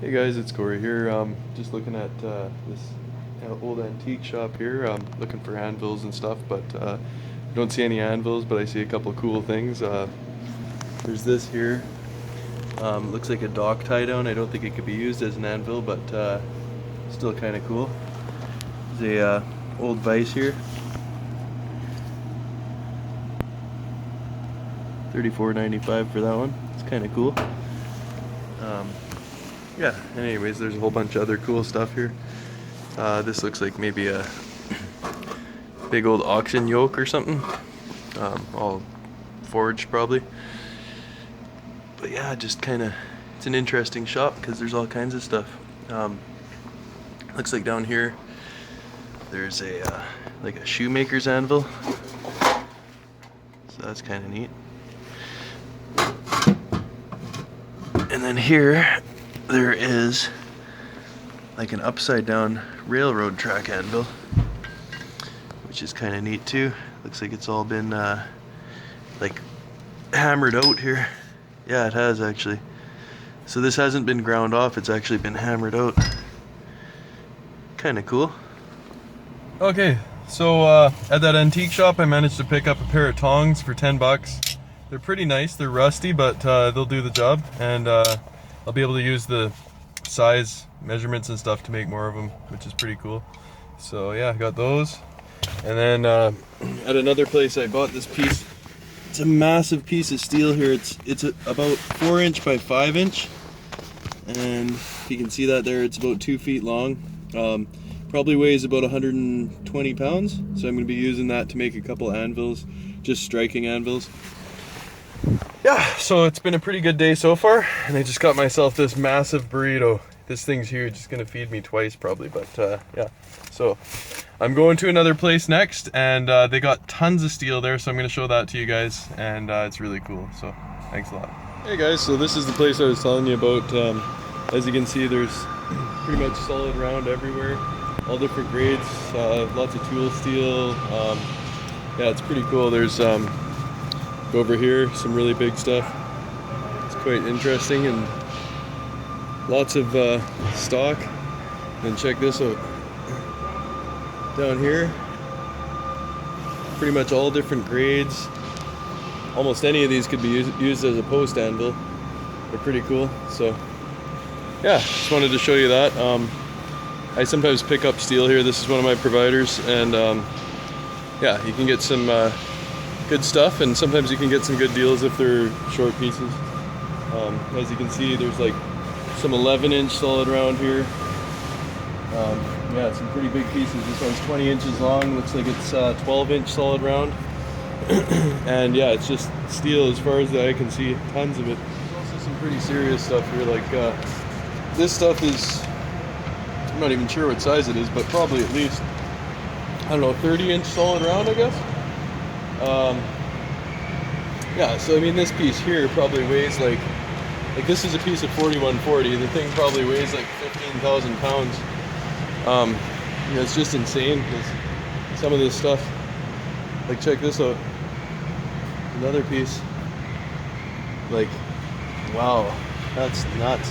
Hey guys, it's Corey here. Just looking at this old antique shop here. Looking for anvils and stuff, but don't see any anvils, but I see a couple of cool things. There's this here. Looks like a dock tie down. I don't think it could be used as an anvil, but still kind of cool. There's a old vise here. $34.95 for that one. It's kind of cool. Yeah, anyways, there's a whole bunch of other cool stuff here. This looks like maybe a big old oxen yoke or something. All forged probably. But yeah, just kind of, it's an interesting shop because there's all kinds of stuff. Looks like down here there's a like a shoemaker's anvil. So that's kind of neat. And then here there is like an upside down railroad track anvil, which is kind of neat too. Looks like it's all been like hammered out here. Yeah, it has actually. So this hasn't been ground off, it's actually been hammered out. Kind of cool. Okay, so at that antique shop I managed to pick up a pair of tongs for 10 bucks. They're pretty nice, they're rusty, but they'll do the job, and I'll be able to use the size measurements and stuff to make more of them, which is pretty cool. So yeah, I got those. And then at another place I bought this piece. It's a massive piece of steel here. It's about 4 inch by 5 inch, and if you can see that there, it's about 2 feet long. Probably weighs about 120 pounds. So I'm going to be using that to make a couple anvils, just striking anvils. Yeah, so it's been a pretty good day so far, and I just got myself this massive burrito. This thing's huge. It's gonna feed me twice probably, but yeah. So I'm going to another place next, and they got tons of steel there, so I'm gonna show that to you guys, and it's really cool. So thanks a lot. Hey guys, so this is the place I was telling you about. As you can see, there's pretty much solid round everywhere, all different grades, lots of tool steel. Yeah, it's pretty cool. There's over here some really big stuff. It's quite interesting, and lots of stock. And check this out. Down here, pretty much all different grades. Almost any of these could be used as a post anvil. They're pretty cool. So yeah, just wanted to show you that. I sometimes pick up steel here. This is one of my providers, and yeah, you can get some good stuff, and sometimes you can get some good deals if they're short pieces. As you can see, there's like some 11-inch solid round here. Yeah, some pretty big pieces. This one's 20 inches long. Looks like it's 12-inch solid round. And yeah, it's just steel as far as the eye can see. Tons of it. There's also some pretty serious stuff here. Like this stuff is, I'm not even sure what size it is, but probably at least, I don't know, 30-inch solid round, I guess. Yeah, so I mean, this piece here probably weighs like this is a piece of 4140. The thing probably weighs like 15,000 pounds. You know, it's just insane. Some of this stuff, like check this out. Another piece. Like, wow, that's nuts.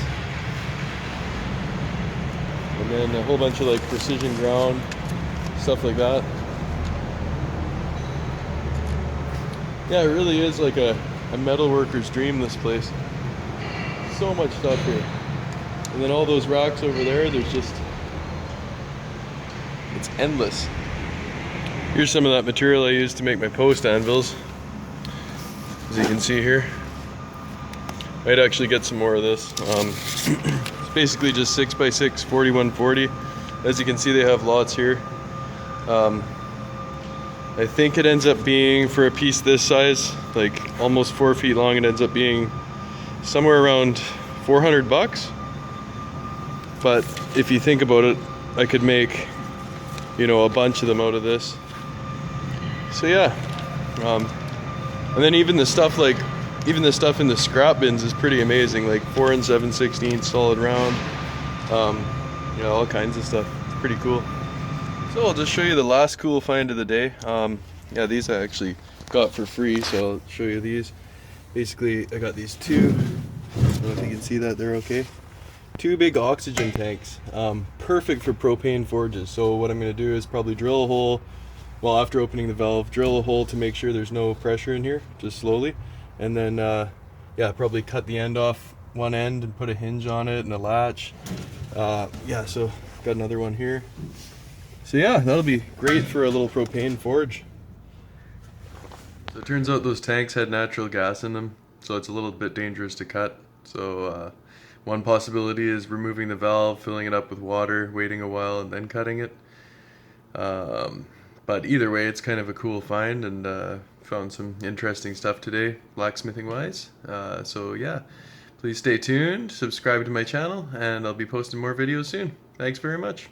And then a whole bunch of like precision ground stuff like that. Yeah, it really is like a metal worker's dream, this place. So much stuff here. And then all those racks over there, there's just, it's endless. Here's some of that material I used to make my post anvils. As you can see here. Might actually get some more of this. It's basically just 6x6 4140. As you can see, they have lots here. I think it ends up being, for a piece this size, like almost 4 feet long, it ends up being somewhere around 400 bucks. But if you think about it, I could make, you know, a bunch of them out of this. So yeah. And then even the stuff in the scrap bins is pretty amazing, like 4 7/16 solid round. You know, all kinds of stuff. It's pretty cool. So I'll just show you the last cool find of the day. Yeah, these I actually got for free, so I'll show you these. Basically, I got these two. I don't know if you can see that, they're okay. two big oxygen tanks, perfect for propane forges. So what I'm going to do is probably drill a hole, well, after opening the valve, drill a hole to make sure there's no pressure in here, just slowly, and then yeah, probably cut the end off one end and put a hinge on it and a latch. Yeah, so got another one here. So yeah, that'll be great for a little propane forge. So it turns out those tanks had natural gas in them, so it's a little bit dangerous to cut. So one possibility is removing the valve, filling it up with water, waiting a while, and then cutting it. But either way, it's kind of a cool find, and found some interesting stuff today, blacksmithing wise. So yeah, please stay tuned, subscribe to my channel, and I'll be posting more videos soon. Thanks very much.